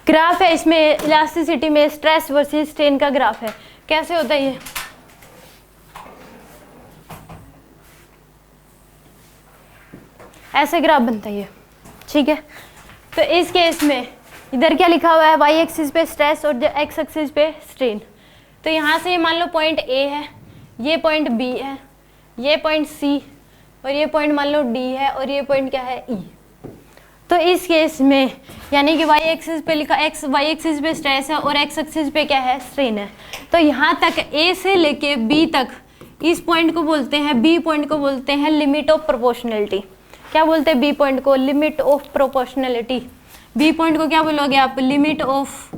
Graph है, इसमें elasticity में स्ट्रेस वर्सेस स्ट्रेन का ग्राफ है। कैसे होता है ये? ऐसे ग्राफ बनता है ये, ठीक है। तो इस केस में इधर क्या लिखा हुआ है, वाई एक्सिस पे स्ट्रेस और एक्स एक्सिस पे स्ट्रेन। तो यहाँ से ये मान लो पॉइंट ए है, ये पॉइंट बी है, ये पॉइंट सी और ये पॉइंट मान लो डी है और ये पॉइंट क्या है, ई। तो इस केस में यानी कि वाई एक्सिस पे लिखा वाई एक्सिस पे स्ट्रेस है और एक्स एक्सिस पे क्या है, स्ट्रेन है। तो यहाँ तक ए से लेके बी तक, इस पॉइंट को बोलते हैं, बी पॉइंट को बोलते हैं लिमिट ऑफ प्रोपोर्शनलिटी। क्या बोलते हैं बी पॉइंट को? Limit of proportionality. B point को क्या बोलोगे आप? लिमिट ऑफ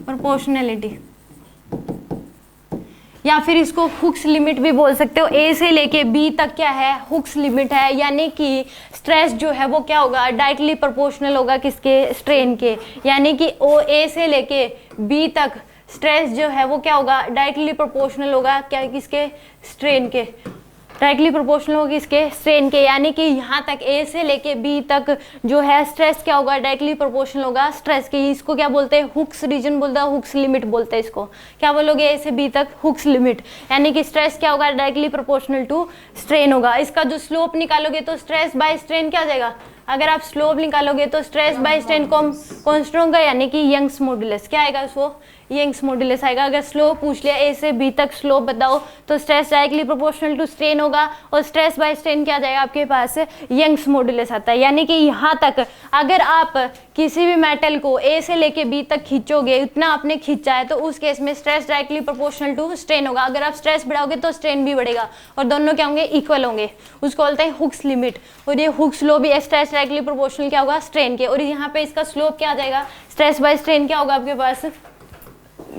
प्रोपोर्शनलिटी, या फिर इसको हुक्स लिमिट भी बोल सकते हो। ए से लेके बी तक क्या है, हुक्स लिमिट है, यानी कि स्ट्रेस जो है वो क्या होगा, डायरेक्टली प्रोपोर्शनल होगा किसके, स्ट्रेन के। यानी कि ओ ए से लेके बी तक स्ट्रेस जो है वो क्या होगा, डायरेक्टली प्रोपोर्शनल होगा क्या, किसके, स्ट्रेन के। डायरेक्टली प्रोपोर्शनल होगी इसके स्ट्रेन के। यानी कि यहाँ तक ए से लेके बी तक जो है स्ट्रेस क्या होगा, डायरेक्टली प्रोपोर्शनल होगा स्ट्रेस के। इसको क्या बोलते हैं, हुक्स रीजन बोलते हैं, हुक्स लिमिट बोलते हैं इसको। क्या बोलोगे, ए से बी तक हुक्स लिमिट, यानी कि स्ट्रेस क्या होगा, डायरेक्टली प्रोपोर्शनल टू स्ट्रेन होगा। इसका जो स्लोप निकालोगे तो स्ट्रेस बाय स्ट्रेन क्या आ जाएगा, अगर आप स्लोप निकालोगे तो स्ट्रेस बाय स्ट्रेन कॉन्स्टेंट होगा, यानी कि यंग्स मॉड्यूलस। क्या आएगा उसको, यंग्स मॉड्यूलस आएगा। अगर स्लोप पूछ लिया ए से बी तक स्लोप बताओ तो stress directly proportional to strain होगा और स्ट्रेस बाय स्ट्रेन क्या आ जाएगा आपके पास, यंग्स मॉड्यूलस आता है। यानी कि यहाँ तक अगर आप किसी भी मेटल को ए से लेके बी तक खींचोगे, उतना आपने खींचा है, तो उस केस में stress directly proportional to strain होगा। अगर आप स्ट्रेस बढ़ाओगे तो स्ट्रेन भी बढ़ेगा और दोनों क्या होंगे, इक्वल होंगे। उसको बोलते हैं हुक्स लिमिट। और ये हुक्स लॉ भी स्ट्रेस डायरेक्टली प्रोपोर्शनल क्या होगा, स्ट्रेन के। और यहाँ पे इसका स्लोप क्या आ जाएगा, स्ट्रेस बाय स्ट्रेन क्या होगा आपके पास,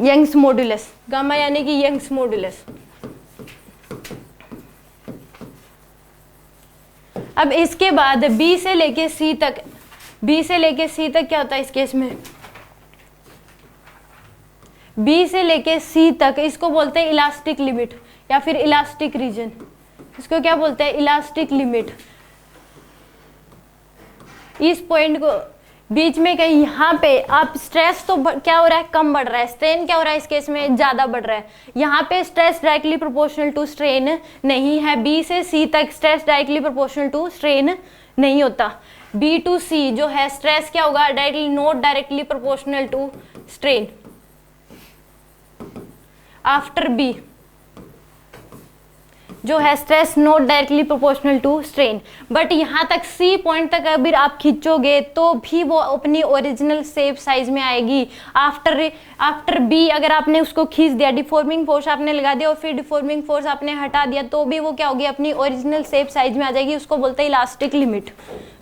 यंग्स मॉड्यूलस, गामा यानी कि यंग्स मॉड्यूलस। अब इसके बाद बी से लेके सी तक, बी से लेके सी तक क्या होता है इस केस में, बी से लेके सी तक इसको बोलते हैं इलास्टिक लिमिट या फिर इलास्टिक रीजन। इसको क्या बोलते हैं, इलास्टिक लिमिट। इस पॉइंट को बीच में कहीं यहाँ पे आप स्ट्रेस तो क्या हो रहा है, कम बढ़ रहा है, स्ट्रेन क्या हो रहा है इस केस में, ज्यादा बढ़ रहा है। यहाँ पे stress directly proportional to strain नहीं है। बी से सी तक stress directly proportional to strain नहीं होता। बी टू सी जो है स्ट्रेस क्या होगा, directly not directly proportional to strain. After B जो है stress not directly proportional to strain. But यहाँ तक सी पॉइंट तक अगर आप खींचोगे तो भी वो अपनी ओरिजिनल शेप साइज में आएगी। आफ्टर बी अगर आपने उसको खींच दिया, डिफॉर्मिंग फोर्स आपने लगा दिया और फिर डिफॉर्मिंग फोर्स आपने हटा दिया, तो भी वो क्या होगी, अपनी ओरिजिनल शेप साइज में आ जाएगी। उसको बोलते हैं इलास्टिक लिमिट।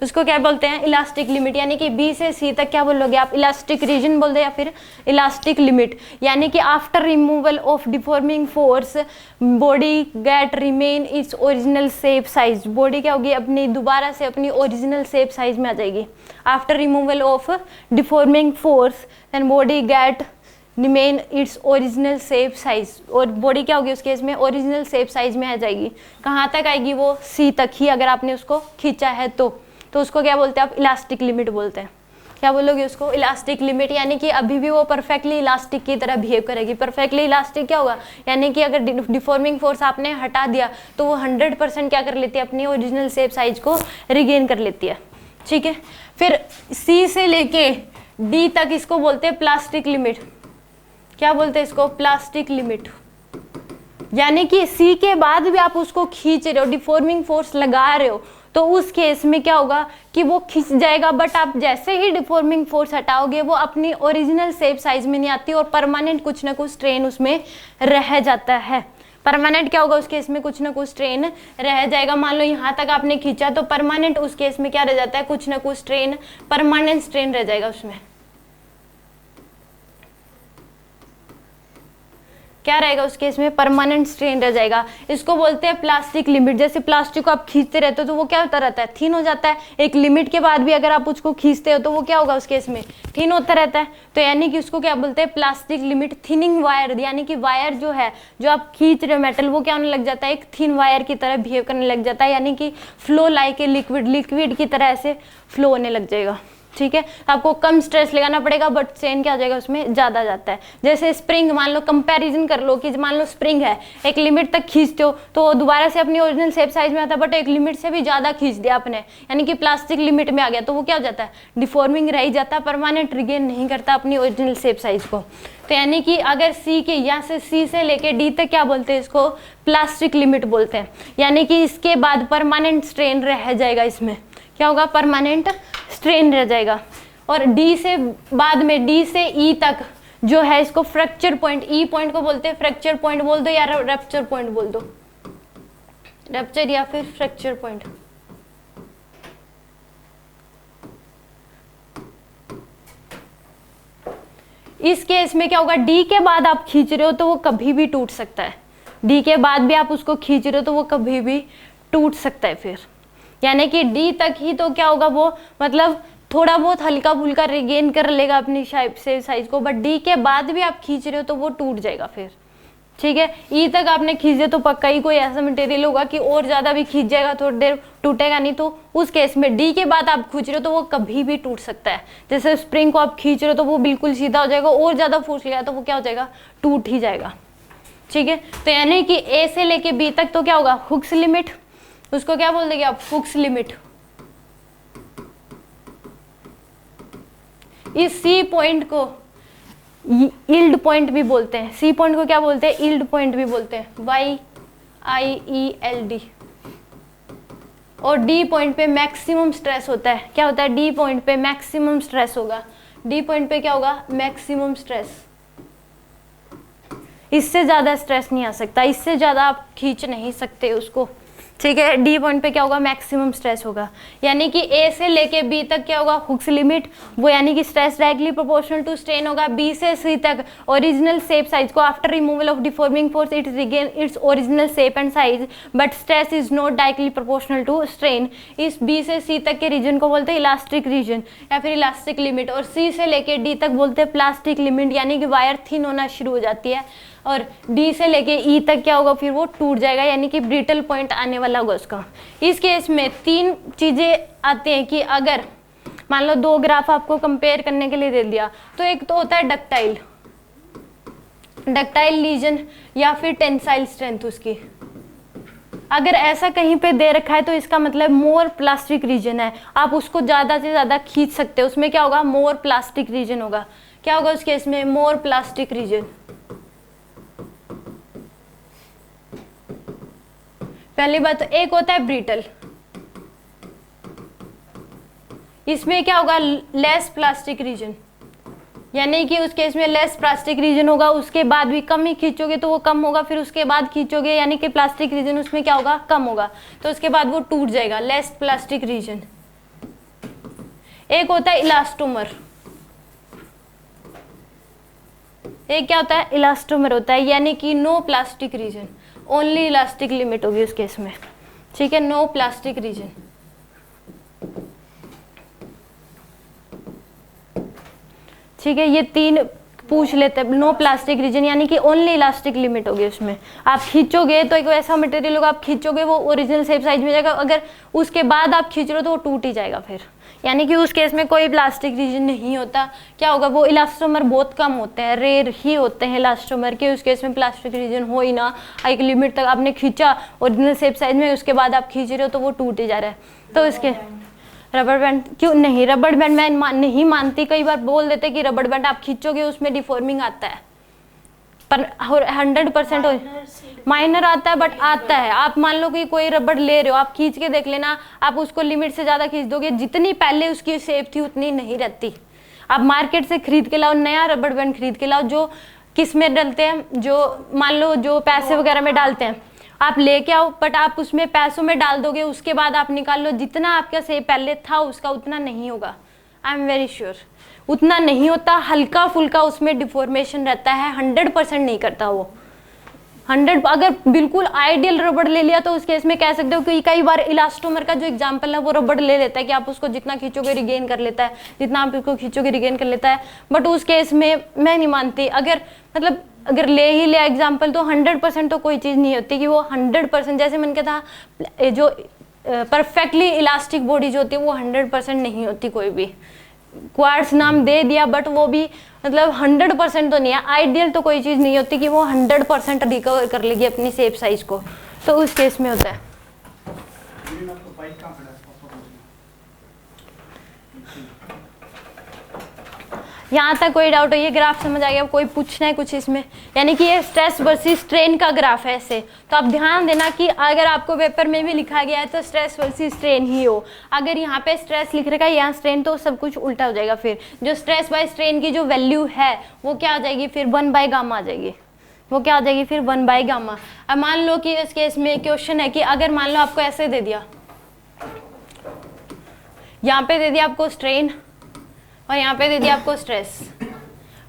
उसको क्या बोलते हैं, इलास्टिक लिमिट। यानी कि बी से सी तक क्या बोलोगे आप, इलास्टिक रीजन बोल दे या फिर इलास्टिक लिमिट। यानी कि after removal of deforming force body get remain its original shape size. Body क्या होगी, अपनी दोबारा से अपनी ओरिजिनल शेप साइज में आ जाएगी। After removal of deforming force then body get remain its original shape size. और बॉडी क्या होगी उस केस में, ओरिजिनल शेप साइज में आ जाएगी। कहाँ तक आएगी वो, सी तक ही अगर आपने उसको खींचा है तो उसको क्या बोलते हैं आप, इलास्टिक लिमिट बोलते हैं। क्या बोलोगे उसको, इलास्टिक लिमिट। यानी कि अभी भी वो परफेक्टली इलास्टिक की तरह बिहेव करेगी। परफेक्टली इलास्टिक क्या होगा, यानी कि अगर डिफॉर्मिंग फोर्स आपने हटा दिया तो वो 100% क्या कर लेती है, अपनी ओरिजिनल शेप साइज को रिगेन कर लेती है। ठीक है, फिर सी से लेके डी तक इसको बोलते हैं प्लास्टिक लिमिट। क्या बोलते हैं इसको, प्लास्टिक लिमिट। यानी कि सी के बाद भी आप उसको खींच रहे हो, डिफॉर्मिंग फोर्स लगा रहे हो, तो उस केस में क्या होगा कि वो खिंच जाएगा। बट आप जैसे ही डिफॉर्मिंग फोर्स हटाओगे वो अपनी ओरिजिनल शेप साइज में नहीं आती और परमानेंट कुछ ना कुछ स्ट्रेन उसमें रह जाता है। परमानेंट क्या होगा उस केस में, कुछ ना कुछ स्ट्रेन रह जाएगा। मान लो यहाँ तक आपने खींचा तो परमानेंट उस केस में क्या रह जाता है, कुछ ना कुछ स्ट्रेन, परमानेंट स्ट्रेन रह जाएगा उसमें। क्या रहेगा उस केस में, परमानेंट स्ट्रेन रह जाएगा। इसको बोलते हैं प्लास्टिक लिमिट। जैसे प्लास्टिक को आप खींचते रहते हो तो वो क्या होता रहता है, थिन हो जाता है। एक लिमिट के बाद भी अगर आप उसको खींचते हो तो वो क्या होगा उस केस में, थिन होता रहता है, तो यानी कि उसको क्या बोलते हैं, प्लास्टिक लिमिट थिनिंग वायर, यानी कि वायर जो है जो आप खींच रहे हो मेटल, वो क्या होने लग जाता है, एक थिन वायर की तरह बिहेव करने लग जाता है, यानी कि flow like a liquid, liquid की तरह ऐसे फ्लो होने लग जाएगा। ठीक है, आपको कम स्ट्रेस लगाना पड़ेगा बट स्ट्रेन क्या हो जाएगा उसमें ज़्यादा जाता है। जैसे स्प्रिंग, मान लो कंपैरिजन कर लो कि मान लो स्प्रिंग है, एक लिमिट तक खींचते हो तो दोबारा से अपनी ओरिजिनल शेप साइज में आता है, बट एक लिमिट से भी ज़्यादा खींच दिया आपने, यानी कि प्लास्टिक लिमिट में आ गया, तो वो क्या हो जाता है, डिफॉर्मिंग रह ही जाता है, परमानेंट रिगेन नहीं करता अपनी ओरिजिनल शेप साइज को। तो यानी कि अगर सी के यहाँ से सी से लेके डी तक क्या बोलते हैं, इसको प्लास्टिक लिमिट बोलते हैं, यानी कि इसके बाद परमानेंट स्ट्रेन रह जाएगा, इसमें क्या होगा, परमानेंट स्ट्रेन रह जाएगा। और डी से बाद में डी से ई तक जो है इसको फ्रैक्चर पॉइंट, ई पॉइंट को बोलते हैं फ्रैक्चर पॉइंट बोल दो या रप्चर पॉइंट बोल दो, रप्चर या फिर फ्रैक्चर पॉइंट। इस केस में क्या होगा, डी के बाद आप खींच रहे हो तो वो कभी भी टूट सकता है, डी के बाद भी आप उसको खींच रहे हो तो वो कभी भी टूट सकता है फिर, यानी कि डी तक ही तो क्या होगा, वो मतलब थोड़ा बहुत हल्का फुल्का रिगेन कर लेगा अपनी शेप से साइज को, बट डी के बाद भी आप खींच रहे हो तो वो टूट जाएगा फिर। ठीक है, ई तक आपने खींच दिया तो पक्का ही कोई ऐसा मटेरियल होगा कि और ज्यादा भी खींच जाएगा, थोड़ी देर टूटेगा नहीं, तो उस केस में डी के बाद आप खींच रहे हो तो वो कभी भी टूट सकता है। जैसे स्प्रिंग को आप खींच रहे हो तो वो बिल्कुल सीधा हो जाएगा, और ज्यादा फोर्स लिया तो वो क्या हो जाएगा, टूट ही जाएगा। ठीक है, तो यानी कि ए से लेके बी तक तो क्या होगा, हुक्स लिमिट, उसको क्या बोल देंगे आप, हुक्स लिमिट। इस सी पॉइंट को यील्ड पॉइंट भी बोलते हैं, सी पॉइंट को क्या बोलते हैं, यील्ड पॉइंट भी बोलते हैं, YIELD। और डी पॉइंट पे मैक्सिमम स्ट्रेस होता है, क्या होता है, डी पॉइंट पे मैक्सिमम स्ट्रेस होगा, डी पॉइंट पे क्या होगा, मैक्सिमम स्ट्रेस, इससे ज्यादा स्ट्रेस नहीं आ सकता, इससे ज्यादा आप खींच नहीं सकते उसको। ठीक है, डी पॉइंट पे क्या होगा, मैक्सिमम स्ट्रेस होगा, यानी कि ए से लेके बी तक क्या होगा, हुक्स लिमिट, वो यानी कि stress directly proportional to strain होगा। बी से सी तक ओरिजिनल शेप साइज को after removal of deforming force it regain its original shape and size, but stress is not directly proportional to strain. इस B से C तक के reason को बोलते हैं इलास्टिक रीजन या फिर इलास्टिक लिमिट, और सी से लेके डी तक बोलते हैं प्लास्टिक लिमिट, यानी कि वायर थिन होना शुरू हो जाती है, और डी से लेके ई तक क्या होगा, फिर वो टूट जाएगा, यानी कि ब्रिटल पॉइंट आने वाला होगा उसका। इस केस में तीन चीजें आती हैं कि अगर मान लो दो ग्राफ आपको कंपेयर करने के लिए दे दिया, तो एक तो होता है डक्टाइल, डक्टाइल लीजन या फिर टेंसाइल स्ट्रेंथ उसकी। अगर ऐसा कहीं पे दे रखा है तो इसका मतलब मोर प्लास्टिक रीजन है, आप उसको ज्यादा से ज्यादा खींच सकते हो, उसमें क्या होगा, मोर प्लास्टिक रीजन होगा। क्या होगा उस केस में, मोर प्लास्टिक रीजन। पहली बात, एक होता है ब्रिटल, इसमें क्या होगा, लेस प्लास्टिक रीजन, यानी कि उस केस में लेस प्लास्टिक रीजन होगा, उसके बाद भी कम ही खींचोगे तो वो कम होगा, फिर उसके बाद खींचोगे यानी कि प्लास्टिक रीजन उसमें क्या होगा, कम होगा, तो उसके बाद वो टूट जाएगा, लेस प्लास्टिक रीजन। एक होता है इलास्टोमर, एक क्या होता है, इलास्टोमर होता है, यानी कि no plastic region, only elastic limit होगी उस केस में। ठीक है, नो प्लास्टिक रीजन। ठीक है, ये तीन पूछ लेते हैं, नो प्लास्टिक रीजन यानी कि ओनली इलास्टिक लिमिट होगी उसमें। आप खींचोगे तो एक वैसा मटेरियल होगा, आप खींचोगे वो ओरिजिनल शेप साइज में जाएगा, अगर उसके बाद आप खींच रहे हो तो वो टूट ही जाएगा फिर, यानी कि उस केस में कोई प्लास्टिक रीजन नहीं होता। क्या होगा, वो इलास्टोमर बहुत कम होते हैं, रेयर ही होते हैं इलास्टोमर के, उस केस में प्लास्टिक रीजन हो ही ना, एक लिमिट तक आपने खींचा ओरिजिनल शेप साइज में, उसके बाद आप खींच रहे हो तो वो टूट ही जा रहा है। तो इसके रबर बैंड क्यों नहीं, रबर बैंड मैं नहीं मानती, कई बार बोल देते कि रबर बैंड आप खींचोगे उसमें डिफॉर्मिंग आता है, पर 100% माइनर आता है, बट आता है। आप मान लो कि कोई रबड़ ले रहे हो, आप खींच के देख लेना, आप उसको लिमिट से ज्यादा खींच दोगे, जितनी पहले उसकी शेप थी उतनी नहीं रहती। आप मार्केट से खरीद के लाओ, नया रबड़ बैंड खरीद के लाओ, जो किस में डालते हैं, जो मान लो जो पैसे वगैरह में डालते हैं, आप लेके आओ, बट आप उसमें पैसों में डाल दोगे, उसके बाद आप निकाल लो, जितना आपका शेप पहले था उसका उतना नहीं होगा, आई एम वेरी श्योर, उतना नहीं होता, हल्का फुल्का उसमें डिफॉर्मेशन रहता है, 100% नहीं करता वो, 100 अगर बिल्कुल आइडियल रबड़ ले लिया तो उस केस में कह सकते हो कि कई बार इलास्टोमर का जो एग्जांपल है वो रबड़ ले लेता है कि आप उसको जितना खींचोगे रिगेन कर लेता है, जितना आप इसको खींचोगे रिगेन कर लेता है। बट उस केस में मैं नहीं मानती, अगर मतलब अगर ले ही लिया एग्जाम्पल तो 100% तो कोई चीज़ नहीं होती कि वो 100%, जैसे मैंने कहा था जो परफेक्टली इलास्टिक बॉडी जो होती है वो 100% नहीं होती कोई भी। क्वार्ट्स नाम दे दिया बट वो भी मतलब 100% तो नहीं है। आइडियल तो कोई चीज़ नहीं होती कि वो 100% रिकवर कर लेगी अपनी शेप साइज को, तो उस केस में होता है। यहाँ तक कोई डाउट है? ये ग्राफ समझ आ गया? कोई पूछना है कुछ इसमें? यानी कि ये स्ट्रेस वर्सेस स्ट्रेन का ग्राफ है ऐसे। तो आप ध्यान देना कि अगर आपको पेपर में भी लिखा गया है तो स्ट्रेस वर्सेस स्ट्रेन ही हो। अगर यहाँ पे स्ट्रेस लिख रखा है यहाँ स्ट्रेन, तो सब कुछ उल्टा हो जाएगा। फिर जो स्ट्रेस बाय स्ट्रेन की जो वैल्यू है वो क्या आ जाएगी? फिर 1/गामा आ जाएगी। वो क्या आ जाएगी? फिर 1/गामा। अब मान लो कि इस केस में क्वेश्चन है कि अगर मान लो आपको ऐसे दे दिया, यहाँ पे दे दिया आपको स्ट्रेन और यहाँ पे दे दिया आपको स्ट्रेस,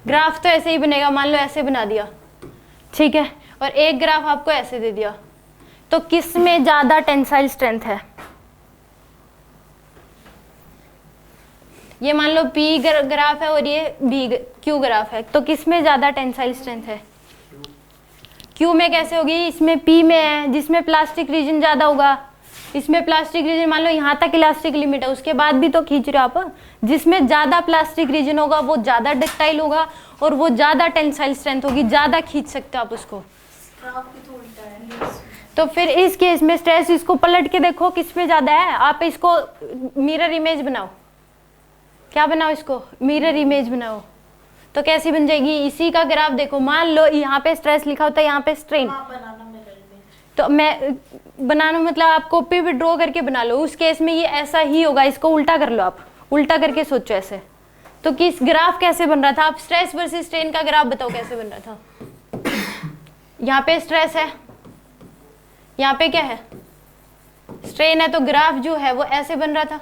ग्राफ तो ऐसे ही बनेगा। मान लो ऐसे बना दिया, ठीक है, और एक ग्राफ आपको ऐसे दे दिया, तो किस में ज्यादा टेंसाइल स्ट्रेंथ है? ये मान लो P ग्राफ है और ये Q ग्राफ है, तो किस में ज्यादा टेंसाइल स्ट्रेंथ है? Q में कैसे होगी? इसमें P में है जिसमें प्लास्टिक रीजन ज्यादा होगा। इसमें प्लास्टिक रीजन मान लो यहाँ तक इलास्टिक लिमिट है, उसके बाद भी तो खींच रहे हो आप। जिसमें ज्यादा प्लास्टिक रीजन होगा वो ज्यादा डक्टाइल होगा और वो ज्यादा टेंसाइल स्ट्रेंथ होगी, ज्यादा खींच सकते हो आप उसको। तो फिर इस केस में स्ट्रेस, इसको पलट के देखो किस में ज्यादा है। आप इसको मिरर इमेज बनाओ। क्या बनाओ? इसको मिरर इमेज बनाओ। तो कैसी बन जाएगी? इसी का ग्राफ देखो। मान लो यहाँ पे स्ट्रेस लिखा होता है, यहाँ पे स्ट्रेन। तो मैं बनाना मतलब आप कॉपी पे ड्रॉ करके बना लो। उस केस में ये ऐसा ही होगा। इसको उल्टा कर लो, आप उल्टा करके सोचो ऐसे। तो किस ग्राफ कैसे बन रहा था? आप स्ट्रेस वर्सेस स्ट्रेन का ग्राफ बताओ कैसे बन रहा था। यहाँ पे स्ट्रेस है, यहाँ पे क्या है? स्ट्रेन है। तो ग्राफ जो है वो ऐसे बन रहा था,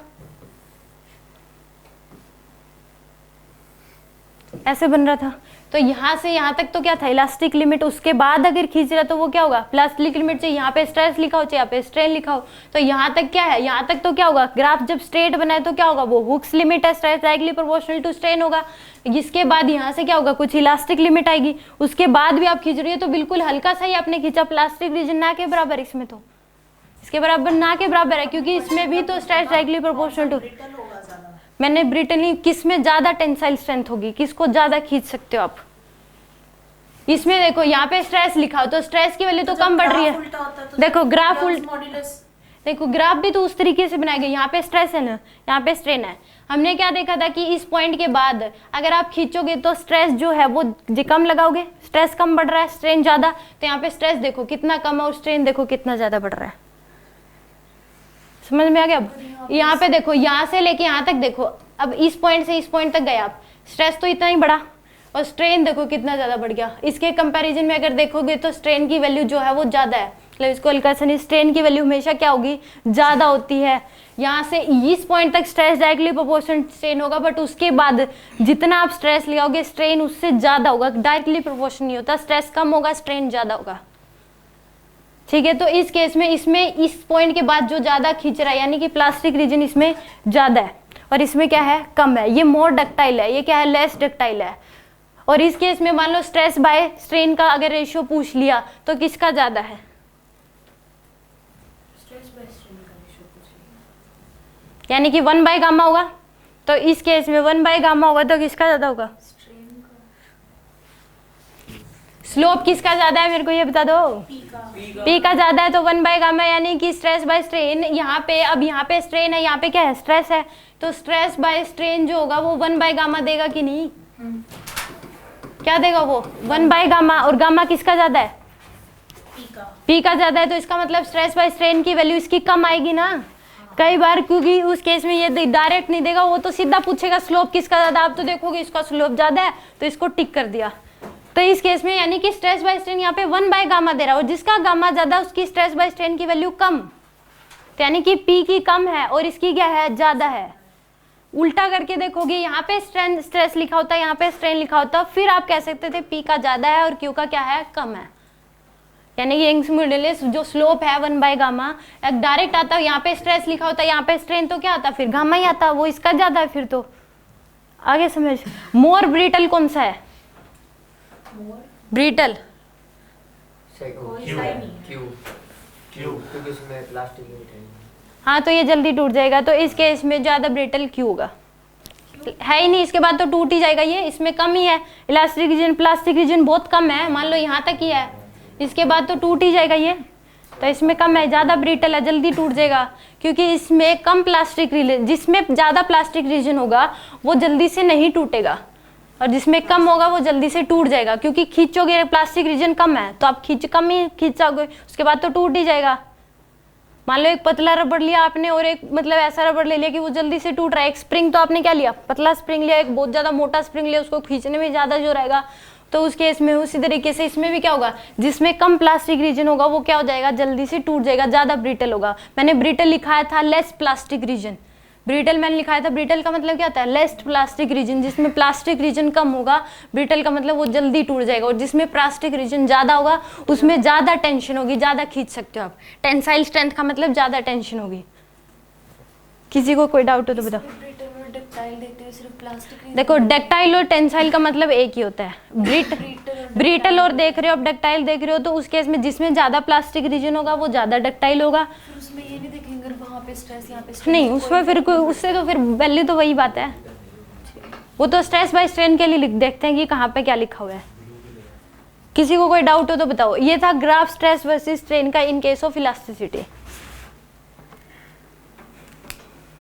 ऐसे बन रहा था। तो यहाँ से यहाँ तक तो क्या था? Elastic limit. उसके बाद अगर खींच रहा तो वो क्या होगा? प्लास्टिक लिमिट से यहाँ पे स्ट्रेस लिखा हो चाहे यहाँ पे स्ट्रेन लिखा हो। तो यहाँ तक क्या है? यहाँ तक तो क्या होगा? ग्राफ जब स्ट्रेट बनाए तो क्या होगा? वो हुक्स लिमिट है, stress directly proportional to strain होगा। जिसके बाद यहाँ से क्या होगा? कुछ इलास्टिक लिमिट आएगी। उसके बाद भी आप खींच रही हो तो बिल्कुल हल्का सा ही आपने खींचा, प्लास्टिक रीजन ना के बराबर। इसमें तो इसके बराबर ना के बराबर है, क्योंकि इसमें भी तो स्ट्रेस डायरेक्टली प्रोपोर्शनल टू। मैंने ब्रिटनली किस में ज्यादा टेंसाइल स्ट्रेंथ होगी, किसको ज्यादा खींच सकते हो आप? इसमें देखो यहाँ पे स्ट्रेस लिखा हो तो स्ट्रेस की वैल्यू तो कम बढ़ रही है। देखो ग्राफ उल्ट, देखो ग्राफ भी तो उस तरीके से बनाया गया। यहाँ पे स्ट्रेस है ना, यहाँ पे स्ट्रेन है। हमने क्या देखा था कि इस पॉइंट के बाद अगर आप खींचोगे तो स्ट्रेस जो है वो कम लगाओगे, स्ट्रेस कम बढ़ रहा है, स्ट्रेन ज्यादा। तो यहाँ पे स्ट्रेस देखो कितना कम है और स्ट्रेन देखो कितना ज्यादा बढ़ रहा है। समझ में आ गया? अब यहाँ पे देखो, यहाँ से लेके यहाँ तक देखो, अब इस पॉइंट से इस पॉइंट तक गए आप, स्ट्रेस तो इतना ही बढ़ा और स्ट्रेन देखो कितना ज्यादा बढ़ गया। इसके कंपैरिजन में अगर देखोगे तो स्ट्रेन की वैल्यू जो है वो ज्यादा है। मतलब इसको हल्का सा, स्ट्रेन की वैल्यू हमेशा क्या होगी? ज्यादा होती है। यहाँ से इस पॉइंट तक स्ट्रेस डायरेक्टली प्रोपोर्शनल स्ट्रेन होगा, बट उसके बाद जितना आप स्ट्रेस लगाओगे स्ट्रेन उससे ज्यादा होगा। डायरेक्टली प्रोपोर्शनल नहीं होता, स्ट्रेस कम होगा स्ट्रेन ज्यादा होगा। ठीक है, तो इस केस में इसमें इस पॉइंट के बाद जो ज्यादा खींच रहा है यानी कि प्लास्टिक रीजन इसमें ज्यादा है और इसमें क्या है? कम है। ये मोर डक्टाइल है, ये क्या है? लेस डक्टाइल है। और इस केस में मान लो स्ट्रेस बाय स्ट्रेन का अगर रेशियो पूछ लिया तो किसका ज्यादा है? यानी कि 1/गामा होगा। तो इस केस में 1/गामा होगा तो किसका ज्यादा होगा? स्लोप किसका ज्यादा है? मेरे को ये बता दो। P का ज्यादा है तो 1/गामा, यानी कि स्ट्रेस बाय स्ट्रेन। यहाँ पे अब यहाँ पे स्ट्रेन है, यहाँ पे क्या है? स्ट्रेस है। तो स्ट्रेस बाय स्ट्रेन जो होगा वो 1/गामा देगा कि नहीं? क्या देगा वो? 1/गामा। और गामा किसका ज्यादा है? P का ज्यादा है। तो इसका मतलब स्ट्रेस बाय स्ट्रेन की वैल्यू इसकी कम आएगी ना। कई बार क्योंकि उस केस में ये डायरेक्ट नहीं देगा, वो तो सीधा पूछेगा स्लोप किसका ज्यादा। आप तो देखोगे इसका स्लोप ज्यादा है तो इसको टिक कर दिया। तो इस केस में यानी कि स्ट्रेस बाय स्ट्रेन यहाँ पे 1/गामा दे रहा हो, जिसका गामा ज्यादा उसकी स्ट्रेस बाय स्ट्रेन की वैल्यू कम। तो यानी कि P की कम है और इसकी क्या है? ज्यादा है। उल्टा करके देखोगे, यहाँ पे स्ट्रेस लिखा होता है, यहाँ पे स्ट्रेन लिखा होता, फिर आप कह सकते थे P का ज्यादा है और Q का क्या है? कम है। यानी कि यंग्स मॉड्यूलस जो स्लोप है 1/गामा, डायरेक्ट आता है, यहाँ पे स्ट्रेस लिखा होता है, यहाँ पे स्ट्रेन, तो क्या आता है फिर गामा ही आता है, वो इसका ज्यादा है फिर तो। आगे समझ। मोर ब्रिटल कौन सा है? ब्रिटल क्योंकि इसमें प्लास्टिक है। हाँ, तो ये जल्दी टूट जाएगा, तो इस केस में ज्यादा ब्रिटल क्यों होगा? है ही नहीं, इसके बाद तो टूट ही जाएगा। ये इसमें कम ही है, इलास्टिक रीजन प्लास्टिक रीजन बहुत कम है, मान लो यहाँ तक ही है, इसके बाद तो टूट ही जाएगा ये, तो इसमें कम है, ज्यादा ब्रिटल है, जल्दी टूट जाएगा, क्योंकि इसमें कम प्लास्टिक रीजन, जिसमें ज्यादा प्लास्टिक रीजन होगा वो जल्दी से नहीं टूटेगा, और जिसमें कम होगा वो जल्दी से टूट जाएगा, क्योंकि खींचोगे, प्लास्टिक रीजन कम है तो आप कम ही खींचोगे, उसके बाद तो टूट ही जाएगा। मान लो एक पतला रबड़ लिया आपने और एक मतलब ऐसा रबड़ ले लिया कि वो जल्दी से टूट रहा है। एक स्प्रिंग तो आपने क्या लिया, पतला स्प्रिंग लिया, एक बहुत ज्यादा मोटा स्प्रिंग लिया, उसको खींचने में ज्यादा जोर आएगा, तो उस केस में उसी तरीके से इसमें भी क्या होगा, जिसमें कम प्लास्टिक रीजन होगा वो क्या हो जाएगा, जल्दी से टूट जाएगा, ज्यादा ब्रिटल होगा। मैंने ब्रिटल लिखाया था लेस प्लास्टिक रीजन, ब्रिटल मैंने लिखाया था, ब्रिटल का मतलब क्या होता है, लेस प्लास्टिक रीजन, जिसमें प्लास्टिक रीजन कम होगा, ब्रिटल का मतलब वो जल्दी टूट जाएगा, और जिसमें प्लास्टिक रीजन ज्यादा होगा उसमें ज्यादा टेंशन होगी, ज्यादा खींच सकते हो आप। टेंसाइल स्ट्रेंथ का मतलब ज्यादा टेंशन होगी। किसी को कोई डाउट हो तो बताओ। देखो डक्टाइल और टेंसाइल का मतलब एक ही होता है। ब्रिटल और देख रहे हो, अब डक्टाइल देख रहे हो, तो उस केस में जिसमें ज्यादा प्लास्टिक रीजन होगा वो ज्यादा डक्टाइल होगा। उसमें ये नहीं देखेंगे वहाँ पे स्ट्रेस, यहाँ पे स्ट्रेस नहीं, उसमें फिर कोई, उससे तो फिर वैल्यू तो वही बात है, वो तो स्ट्रेस बाय स्ट्रेन के लिए देखते हैं कि कहाँ पे क्या लिखा हुआ है। किसी को कोई डाउट हो तो बताओ। ये था ग्राफ स्ट्रेस वर्सेस स्ट्रेन का इन केस ऑफ इलास्टिसिटी।